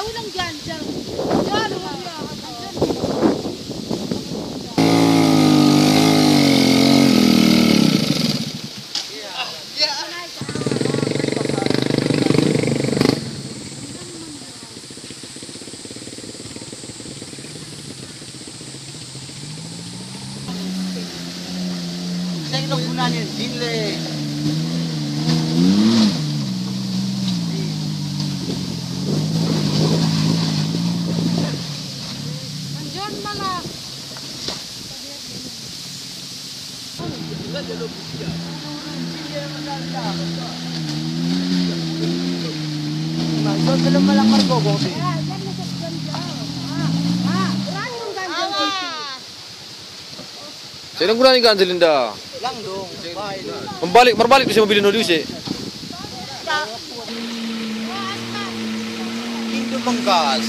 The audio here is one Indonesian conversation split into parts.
ulang ganjal. Jalo ya. Saya nak gunanya dile. Anjan malah. Masuk belum malang margogong sih. Sino gunain ka, Angelinda? Lang dong. Berbalik bisa mobilin dulu sih. Indo manggas.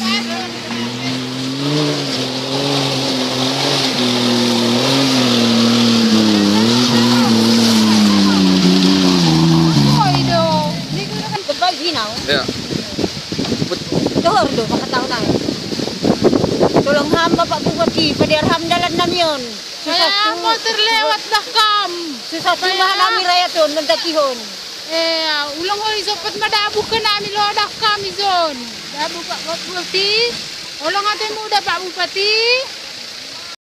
Ya. Dohor do makataw na. Tulong ham bapak buat ki padirham dalan namyon. Kaya ako terlewat dah kam. Susah tumah nami rayaton nandakihon. Ulang hori sopat madabu ka namin lo dah kam izon. Dabu Pak Bupati. Ulang ate muda Pak Bupati.